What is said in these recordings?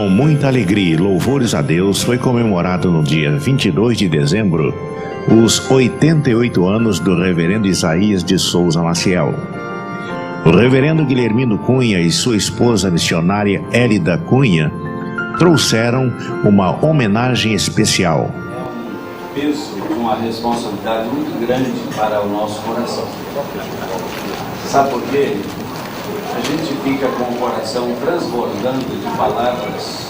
Com muita alegria e louvores a Deus, foi comemorado no dia 22 de dezembro os 88 anos do reverendo Isaías de Souza Maciel. O reverendo Guilhermino Cunha e sua esposa missionária Élida Cunha trouxeram uma homenagem especial. É um peso de uma responsabilidade muito grande para o nosso coração. Sabe por quê? A gente fica com o coração transbordando de palavras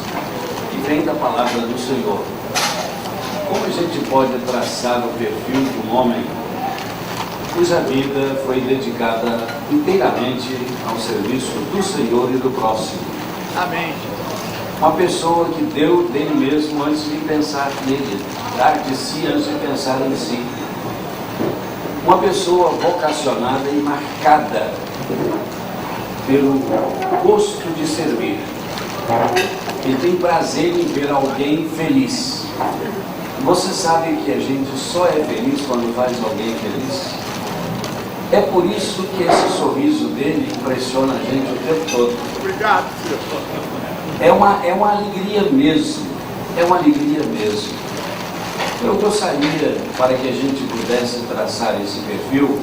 que vêm da palavra do Senhor. Como a gente pode traçar o perfil de um homem cuja vida foi dedicada inteiramente ao serviço do Senhor e do próximo? Amém. Uma pessoa que deu dele mesmo antes de pensar nele, dar de si antes de pensar em si. Uma pessoa vocacionada e marcada pelo gosto de servir. Ele tem prazer em ver alguém feliz. Você sabe que a gente só é feliz quando faz alguém feliz? É por isso que esse sorriso dele impressiona a gente o tempo todo. Obrigado, senhor. É uma alegria mesmo. É uma alegria mesmo. Eu gostaria, para que a gente pudesse traçar esse perfil,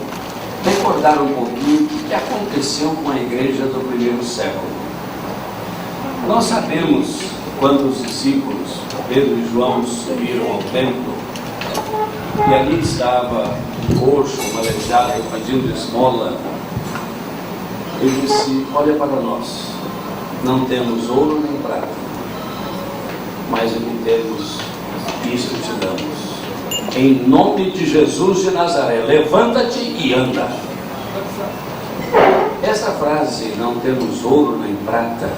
recordar um pouquinho o que aconteceu com a igreja do primeiro século. Nós sabemos quando os discípulos, Pedro e João, subiram ao templo, e ali estava um coxo, um aleijado, pedindo esmola. Ele disse: olha para nós, não temos ouro nem prata, mas o que temos, isso te damos. Em nome de Jesus de Nazaré, levanta-te e anda. Essa frase, não temos ouro nem prata,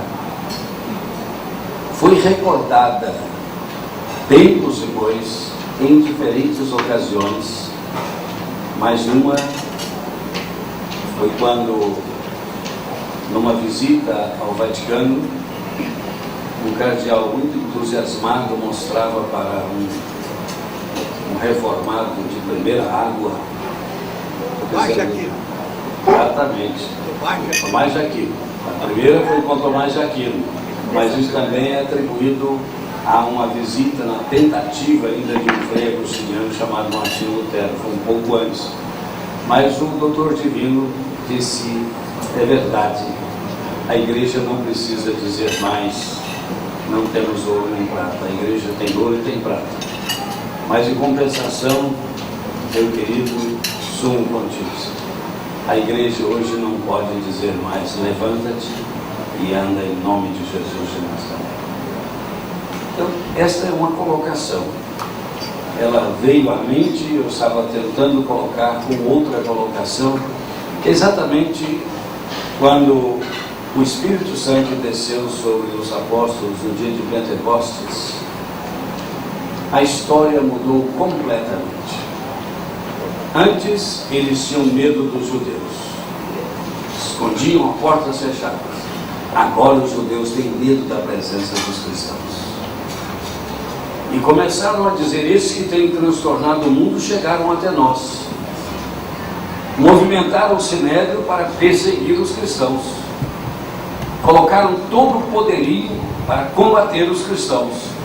foi recordada tempos depois, em diferentes ocasiões, mas uma foi quando, numa visita ao Vaticano, um cardeal muito entusiasmado mostrava para um reformado de primeira água. Tomás de Aquino. Exatamente. Tomás de Aquino. A primeira foi com Tomás de Aquino, mas isso também é atribuído a uma visita na tentativa ainda de um frei agostiniano chamado Martinho Lutero, foi um pouco antes. Mas o doutor Divino disse: é verdade, a igreja não precisa dizer mais, não temos ouro nem prata, a igreja tem ouro e tem prata. Mas em compensação, meu querido sumo pontífice, a igreja hoje não pode dizer mais: levanta-te e anda em nome de Jesus de Nazaré. Então, esta é uma colocação. Ela veio à mente, eu estava tentando colocar com outra colocação, exatamente quando o Espírito Santo desceu sobre os apóstolos no dia de Pentecostes. A história mudou completamente. Antes, eles tinham medo dos judeus, escondiam a portas fechadas. Agora os judeus têm medo da presença dos cristãos. E começaram a dizer: esses que têm transtornado o mundo chegaram até nós. Movimentaram o sinédrio para perseguir os cristãos. Colocaram todo o poderio para combater os cristãos.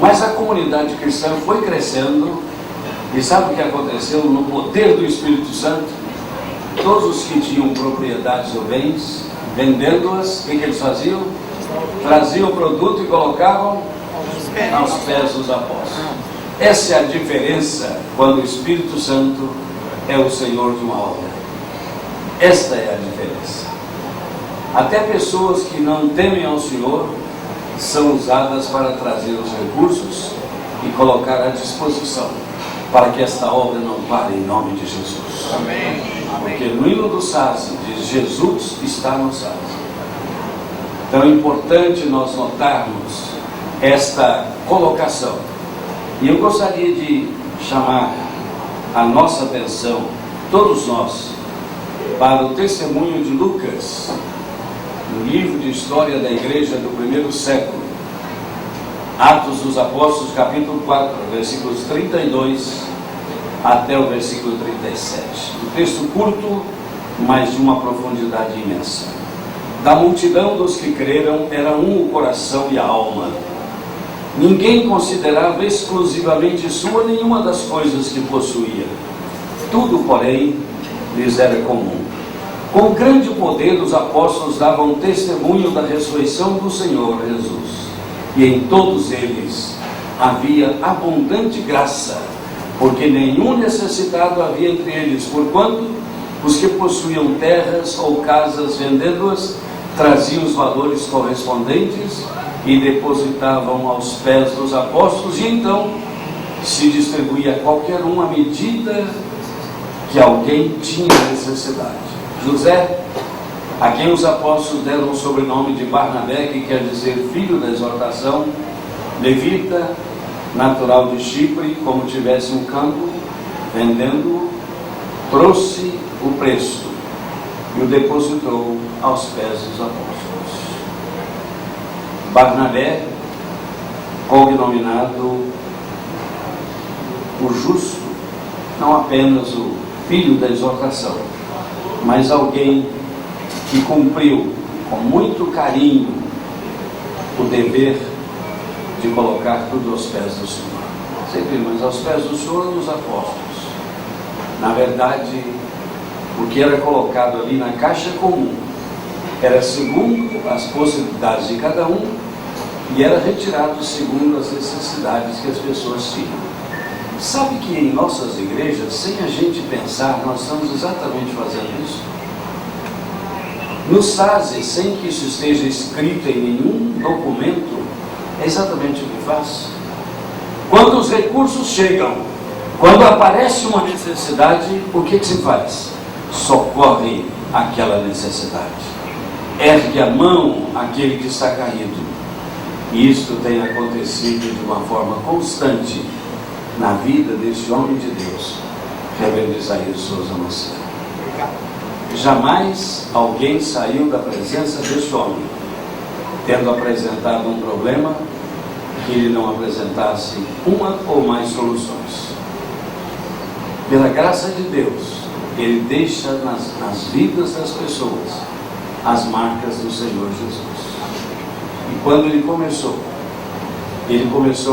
Mas a comunidade cristã foi crescendo, e sabe o que aconteceu no poder do Espírito Santo? Todos os que tinham propriedades ou bens, vendendo-as, o que eles faziam? Traziam o produto e colocavam aos pés dos apóstolos. Essa é a diferença quando o Espírito Santo é o Senhor de uma obra. Esta é a diferença. Até pessoas que não temem ao Senhor são usadas para trazer os recursos e colocar à disposição, para que esta obra não pare em nome de Jesus. Amém. Porque no hino do SASE diz: Jesus está no SASE. Então é importante nós notarmos esta colocação. E eu gostaria de chamar a nossa atenção, todos nós, para o testemunho de Lucas, no livro de história da igreja do primeiro século, Atos dos Apóstolos, capítulo 4, versículos 32 até o versículo 37. Um texto curto, mas de uma profundidade imensa. Da multidão dos que creram, era um o coração e a alma. Ninguém considerava exclusivamente sua nenhuma das coisas que possuía. Tudo, porém, lhes era comum. Com grande poder, os apóstolos davam testemunho da ressurreição do Senhor Jesus. E em todos eles havia abundante graça, porque nenhum necessitado havia entre eles, porquanto os que possuíam terras ou casas, vendendo-as, traziam os valores correspondentes e depositavam aos pés dos apóstolos, e então se distribuía a qualquer um à medida que alguém tinha necessidade. José, a quem os apóstolos deram o sobrenome de Barnabé, que quer dizer filho da exortação, levita, natural de Chipre, como tivesse um campo, vendendo-o, trouxe o preço e o depositou aos pés dos apóstolos. Barnabé, cognominado o justo, não apenas o filho da exortação, mas alguém que cumpriu com muito carinho o dever de colocar tudo aos pés do Senhor. Sempre, mas aos pés do Senhor e dos apóstolos. Na verdade, o que era colocado ali na caixa comum era segundo as possibilidades de cada um e era retirado segundo as necessidades que as pessoas tinham. Sabe que em nossas igrejas, sem a gente pensar, nós estamos exatamente fazendo isso? No SASE, sem que isso esteja escrito em nenhum documento, é exatamente o que faz. Quando os recursos chegam, quando aparece uma necessidade, o que se faz? Socorre aquela necessidade. Ergue a mão àquele que está caído. E isto tem acontecido de uma forma constante na vida deste homem de Deus, Reverendo Isaías Souza Maciel. Jamais alguém saiu da presença deste homem tendo apresentado um problema que ele não apresentasse uma ou mais soluções. Pela graça de Deus, ele deixa nas vidas das pessoas as marcas do Senhor Jesus. E quando ele começou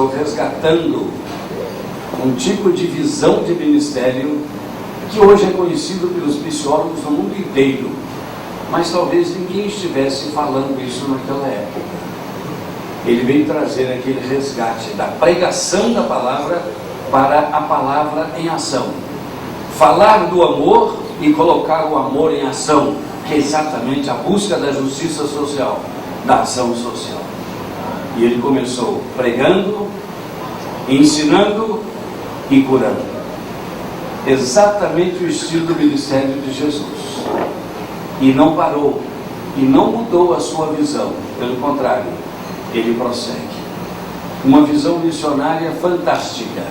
resgatando um tipo de visão de ministério que hoje é conhecido pelos missiólogos do mundo inteiro, mas talvez ninguém estivesse falando isso naquela época. Ele veio trazer aquele resgate da pregação da palavra para a palavra em ação. Falar do amor e colocar o amor em ação, que é exatamente a busca da justiça social, da ação social. E ele começou pregando, ensinando e curando. Exatamente o estilo do ministério de Jesus. E não parou, e não mudou a sua visão, pelo contrário, ele prossegue. Uma visão missionária fantástica,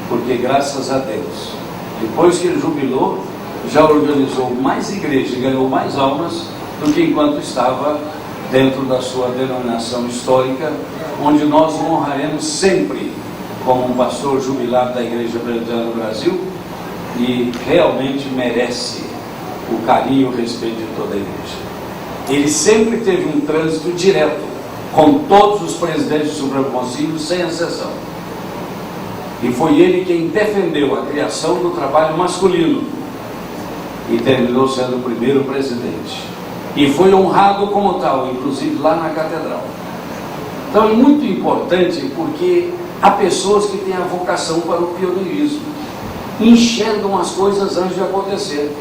porque graças a Deus, depois que ele jubilou, já organizou mais igrejas, ganhou mais almas do que enquanto estava dentro da sua denominação histórica, onde nós o honraremos sempre como um pastor jubilado da Igreja Presbiteriana do Brasil, e realmente merece o carinho e o respeito de toda a igreja. Ele sempre teve um trânsito direto com todos os presidentes do Supremo Conselho, sem exceção. E foi ele quem defendeu a criação do trabalho masculino e terminou sendo o primeiro presidente. E foi honrado como tal, inclusive lá na catedral. Então é muito importante, porque há pessoas que têm a vocação para o pioneirismo, enxergam as coisas antes de acontecer.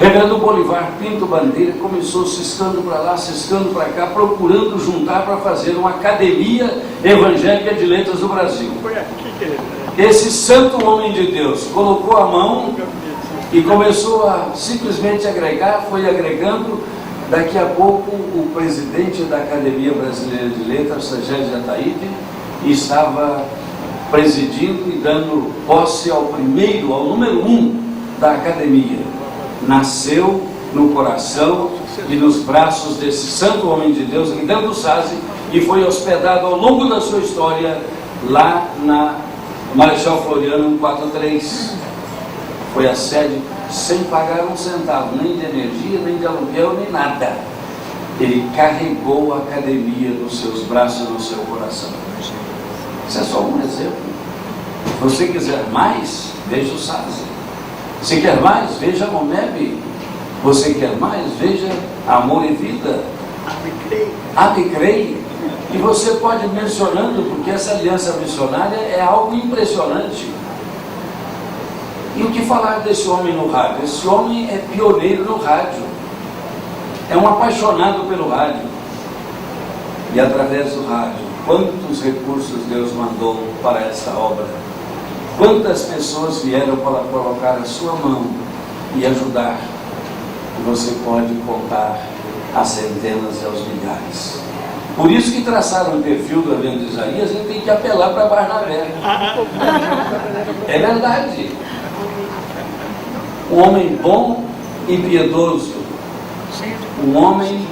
Reverendo Bolivar Pinto Bandeira começou ciscando para lá, ciscando para cá, procurando juntar para fazer uma academia evangélica de letras do Brasil. Esse santo homem de Deus colocou a mão e começou a simplesmente agregar, foi agregando. Daqui a pouco o presidente da Academia Brasileira de Letras, Sérgio de Ataíde, estava presidindo e dando posse ao número 1 da academia. Nasceu no coração e nos braços desse santo homem de Deus, ali dentro do SASE, e foi hospedado ao longo da sua história lá na Marechal Floriano 143. Foi a sede sem pagar um centavo, nem de energia, nem de aluguel, nem nada. Ele carregou a academia nos seus braços e no seu coração. Isso é só um exemplo. Se você quiser mais, veja o SASE. Se quer mais, veja a Momeb. Você quer mais, veja Amor e Vida. Abicrei. E você pode ir mencionando, porque essa aliança missionária é algo impressionante. E o que falar desse homem no rádio? Esse homem é pioneiro no rádio. É um apaixonado pelo rádio. E através do rádio, quantos recursos Deus mandou para essa obra? Quantas pessoas vieram para colocar a sua mão e ajudar? E você pode contar a centenas e aos milhares. Por isso que traçaram o perfil do reverendo Isaías, a gente tem que apelar para Barnabé. É verdade. Um homem bom e piedoso. Um homem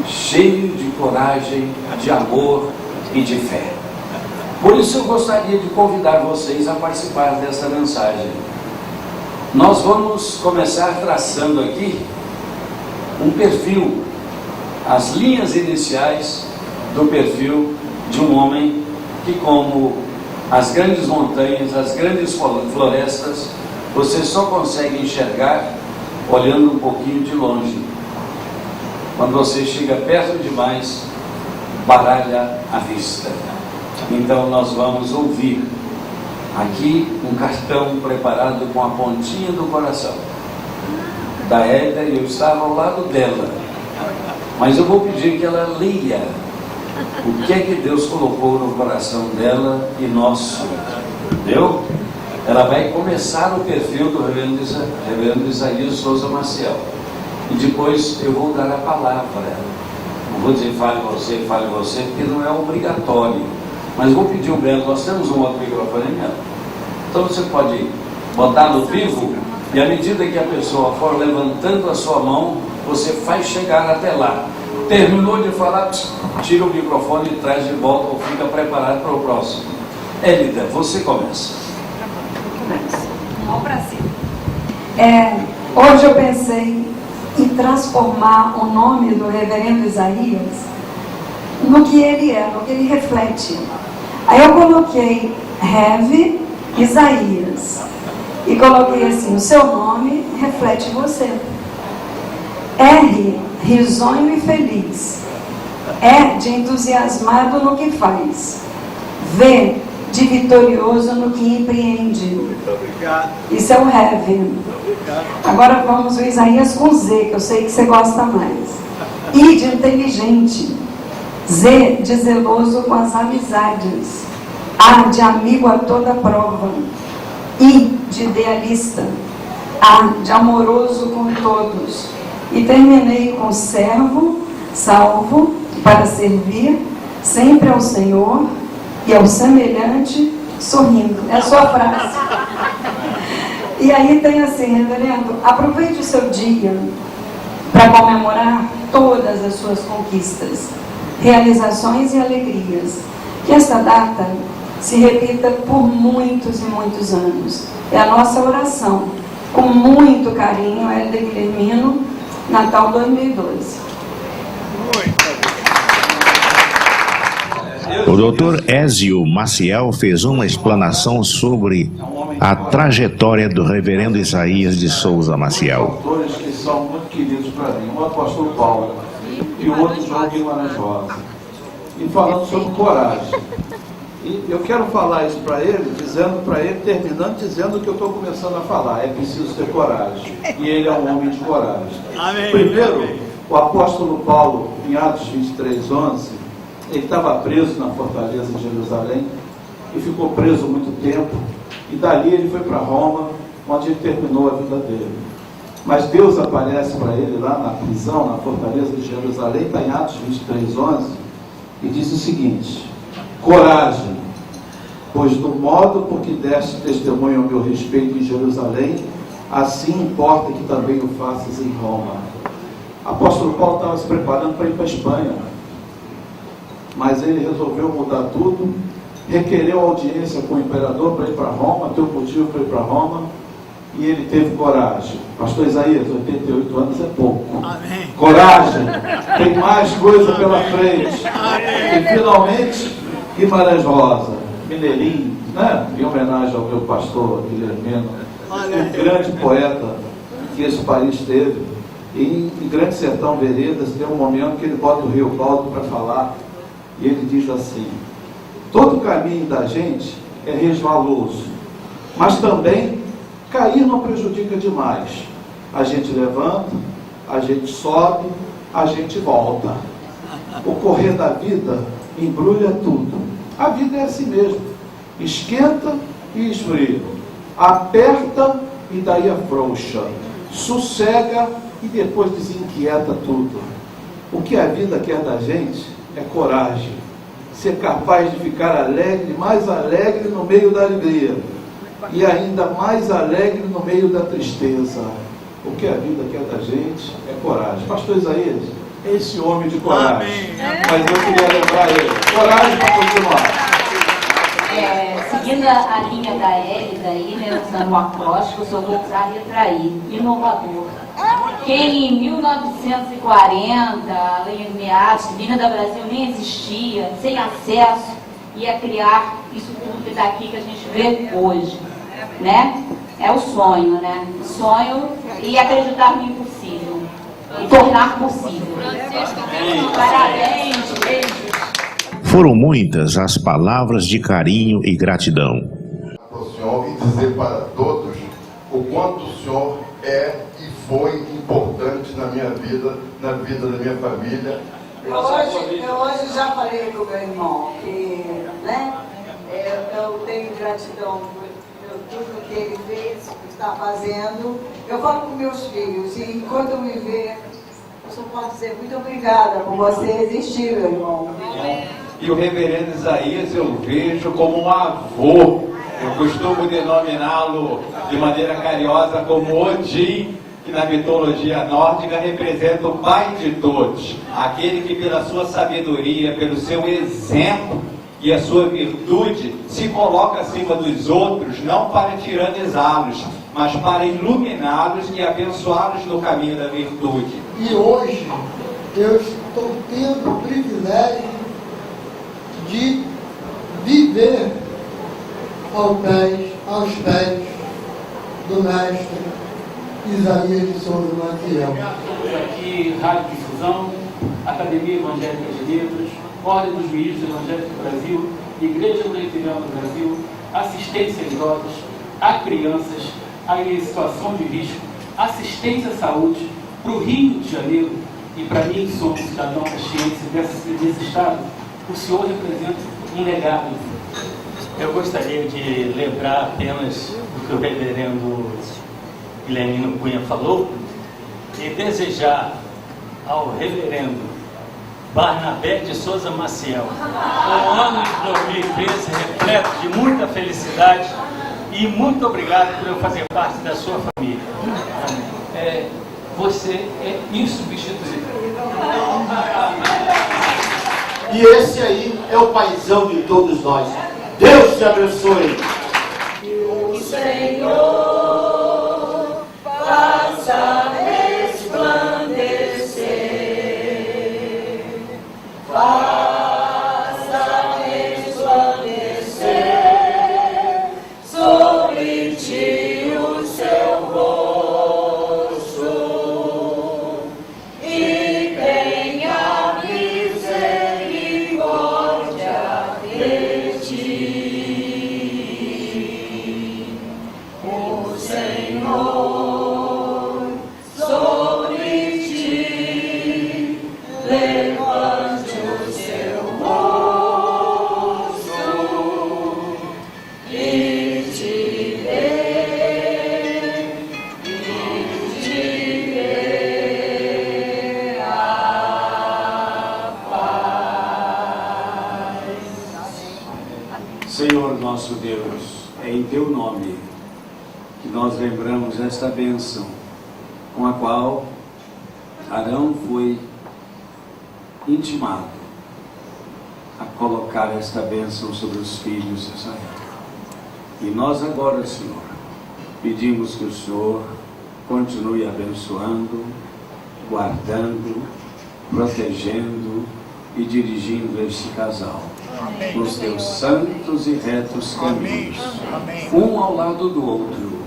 cheio de coragem, de amor e de fé. Por isso eu gostaria de convidar vocês a participar dessa mensagem. Nós vamos começar traçando aqui um perfil, as linhas iniciais do perfil de um homem que, como as grandes montanhas, as grandes florestas, você só consegue enxergar olhando um pouquinho de longe. Quando você chega perto demais, baralha a vista. Então nós vamos ouvir aqui um cartão preparado com a pontinha do coração da Éder, e eu estava ao lado dela, mas eu vou pedir que ela leia o que é que Deus colocou no coração dela e nosso, entendeu? Ela vai começar o perfil do reverendo Isaías Souza Maciel, e depois eu vou dar a palavra. Não vou dizer fale você, porque não é obrigatório, mas vou pedir o Belo, nós temos um outro microfone, né? Então você pode botar no vivo, e à medida que a pessoa for levantando a sua mão, você faz chegar até lá. Terminou de falar, tira o microfone e traz de volta, ou fica preparado para o próximo. Élida, você começa. Vamos para cima. Hoje eu pensei em transformar o nome do reverendo Isaías no que ele é, no que ele reflete. Aí eu coloquei Rev Isaías e coloquei assim: o seu nome reflete você. R, risonho e feliz. E, de entusiasmado no que faz. V, de vitorioso no que empreende. Isso é o Rev. Agora vamos o Isaías com Z, que eu sei que você gosta mais. I, de inteligente. Z, de zeloso com as amizades. A, de amigo a toda prova. I, de idealista. A, de amoroso com todos. E terminei com servo, salvo, para servir, sempre ao Senhor e ao semelhante, sorrindo. É a sua frase. E aí tem assim: reverendo, aproveite o seu dia para comemorar todas as suas conquistas, realizações e alegrias. Que esta data se repita por muitos e muitos anos. É a nossa oração. Com muito carinho, Hélida Guilhermino, Natal 2012. O doutor Ézio Maciel fez uma explanação sobre a trajetória do reverendo Isaías de Souza Maciel. Autores que são muito queridos para mim, um apóstolo Paulo e o outro João Guimarães Rosa, e falando sobre coragem. E eu quero falar isso para ele, dizendo para ele, terminando dizendo o que eu estou começando a falar: é preciso ter coragem. E ele é um homem de coragem. Amém. Primeiro, o apóstolo Paulo, em Atos 23:11, ele estava preso na fortaleza de Jerusalém e ficou preso muito tempo. E dali ele foi para Roma, onde ele terminou a vida dele. Mas Deus aparece para ele lá na prisão, na fortaleza de Jerusalém, está em Atos 23:11, e diz o seguinte: coragem, pois do modo por que deste testemunho ao meu respeito em Jerusalém, assim importa que também o faças em Roma. Apóstolo Paulo estava se preparando para ir para a Espanha, mas ele resolveu mudar tudo, requereu audiência com o imperador para ir para Roma, teu motivo para ir para Roma, e ele teve coragem. Pastor Isaías, 88 anos é pouco. Amém. Coragem, tem mais coisa pela frente. Amém. E finalmente, Guimarães Rosa, Mineirinho, né? Em homenagem ao meu pastor Guilhermino, um grande poeta que esse país teve. E em Grande Sertão Veredas tem um momento que ele bota o Rio Baldo para falar, e ele diz assim: todo caminho da gente é resvaloso, mas também cair não prejudica demais. A gente levanta, a gente sobe, a gente volta. O correr da vida embrulha tudo. A vida é assim mesmo, esquenta e esfria, aperta e daí afrouxa, sossega e depois desinquieta tudo. O que a vida quer da gente é coragem, ser capaz de ficar alegre, mais alegre no meio da alegria, e ainda mais alegre no meio da tristeza. O que a vida quer da gente é coragem. Pastor Isaías, esse homem de coragem. Amém. Mas eu queria lembrar ele. Coragem para continuar. Seguindo a linha da Hélida aí, né, usando o acróstico, eu só vou usar retrair, inovador. Quem em 1940, ali em meados, Avenida Brasil nem existia, sem acesso, ia criar isso tudo que está aqui, que a gente vê hoje, né? É o sonho, né? O sonho e acreditar no impossível, e tornar possível. Parabéns, beijos. Foram muitas as palavras de carinho e gratidão. Para o senhor e dizer para todos o quanto o senhor é e foi importante na minha vida, na vida da minha família. Eu hoje já falei com o meu irmão que, né, eu tenho gratidão por tudo que ele fez, que está fazendo. Eu falo com meus filhos e enquanto eu me ver, eu só posso dizer muito obrigada por você existir, meu irmão. E o reverendo Isaías eu vejo como um avô. Eu costumo denominá-lo de maneira carinhosa como Odin, que na mitologia nórdica representa o pai de todos, aquele que pela sua sabedoria, pelo seu exemplo e a sua virtude se coloca acima dos outros, não para tiranizá-los, mas para iluminá-los e abençoá-los no caminho da virtude. E hoje eu estou tendo o privilégio de viver aos pés do mestre Isaías de Souza Maciel. Aqui, Rádio Difusão, Academia Evangélica de Letras, Ordem dos Ministros Evangélicos do Brasil, Igreja Presbiteriana do Brasil, assistência a idosos, a crianças, em situação de risco, assistência à saúde, para o Rio de Janeiro e para mim, que sou um cidadão caxiense desse estado, o senhor representa um legado. Eu gostaria de lembrar apenas do que o reverendo Guilhermino Cunha falou e desejar ao reverendo Barnabé de Souza Maciel um ano de 2013 repleto de muita felicidade e muito obrigado por eu fazer parte da sua família. Você é insubstituível. E esse aí é o paizão de todos nós. Deus te abençoe. Que o Senhor faça resplandecer, faça resplandecer sobre ti o seu rosto e tenha misericórdia de ti. O Senhor sobre ti levante o seu rosto e te dê a paz. Senhor nosso Deus, é em Teu nome que nós lembramos esta bênção com a qual Arão foi intimado a colocar esta bênção sobre os filhos de Israel. E nós agora, Senhor, pedimos que o Senhor continue abençoando, guardando, protegendo e dirigindo este casal nos teus santos e retos caminhos, um ao lado do outro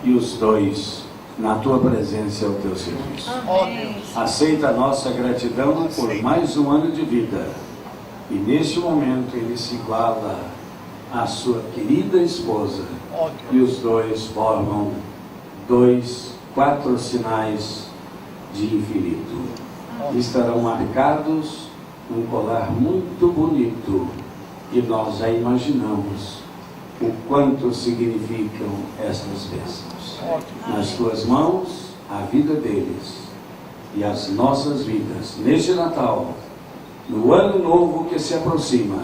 e os dois na tua presença e ao teu serviço. Aceita a nossa gratidão por mais um ano de vida, e neste momento ele se iguala à sua querida esposa, e os dois formam 4 sinais de infinito. Estarão marcados num colar muito bonito, e nós já imaginamos o quanto significam estas bênçãos. Nas tuas mãos, a vida deles e as nossas vidas, neste Natal, no ano novo que se aproxima,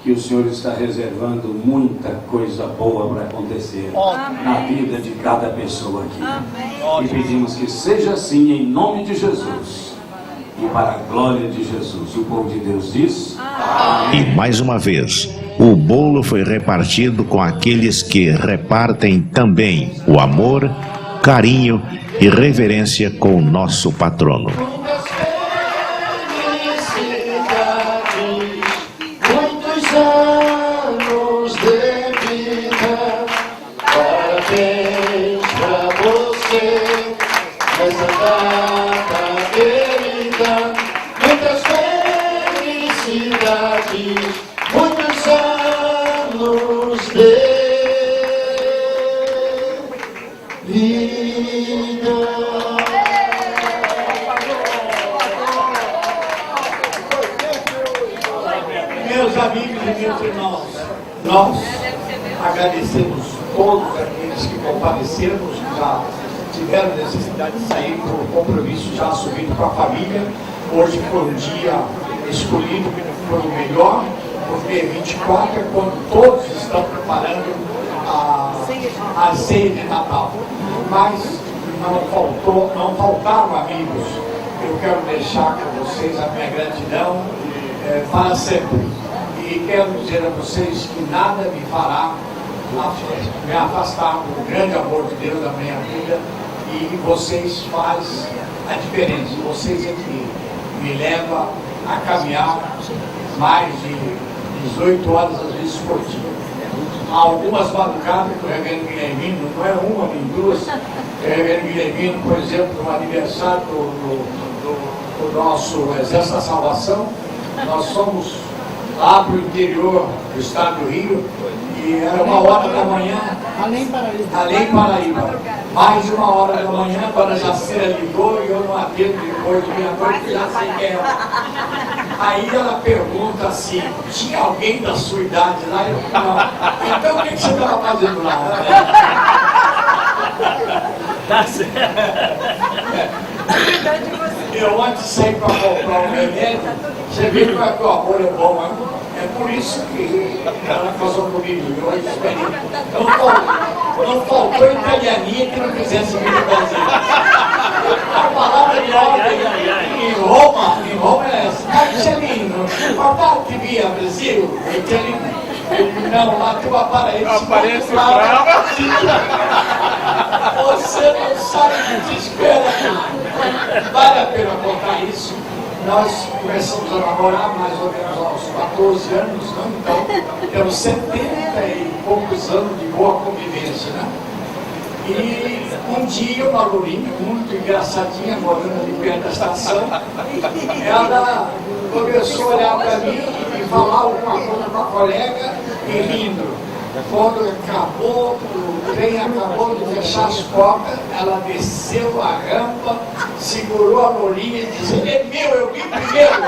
que o Senhor está reservando muita coisa boa para acontecer na vida de cada pessoa aqui. E pedimos que seja assim em nome de Jesus e para a glória de Jesus. O povo de Deus diz: E mais uma vez, o bolo foi repartido com aqueles que repartem também o amor, carinho e reverência com o nosso patrono. Muitos anos de vida, parabéns pra você, nessa data querida, muitas felicidades, muitos anos de vida. Meus amigos e meus irmãos, nós agradecemos todos aqueles que compareceram, já tiveram necessidade de sair por compromisso já assumido com a família. Hoje foi um dia escolhido por o melhor, porque 24 é quando todos estão preparando a ceia de Natal. Mas não faltaram amigos. Eu quero deixar com vocês a minha gratidão para sempre. E quero dizer a vocês que nada me fará me afastar do grande amor de Deus da minha vida, e vocês fazem a diferença. Vocês é que me levam a caminhar mais de 18 horas, às vezes, por dia. Há algumas madrugadas que o reverendo Guilhermino, não é uma nem duas, o reverendo Guilhermino, por exemplo, no aniversário do nosso Exército da Salvação, nós somos lá para o interior do estado do Rio, e era 1h da manhã, além Paraíba, mais de 1h da manhã, quando a Jaceira ligou e eu não atendo depois de meia-noite, já sei quem é. Aí ela pergunta assim: tinha alguém da sua idade lá? Eu não. Então o que você estava fazendo lá? Tá certo. Eu antes de sair para comprar um remédio, você viu que o amor é bom, né? É por isso que ela casou comigo. Eu esperei. Não faltou italianinha que não quisesse vir no Brasil. A palavra de ordem em Roma é essa. Marcelino, papai que via Brasil, não, lá tu aparece brava. Você não sabe o desespero. Vale a pena contar isso. Nós começamos a namorar mais ou menos aos 14 anos, né? Então temos 70 e poucos anos de boa convivência, né? E um dia uma lourinha muito engraçadinha, morando ali perto da estação, ela começou a olhar para mim e falar alguma coisa para a colega e rindo. Quando acabou, o trem acabou de fechar as portas, ela desceu a rampa, segurou a bolinha e disse: é meu, eu vim primeiro.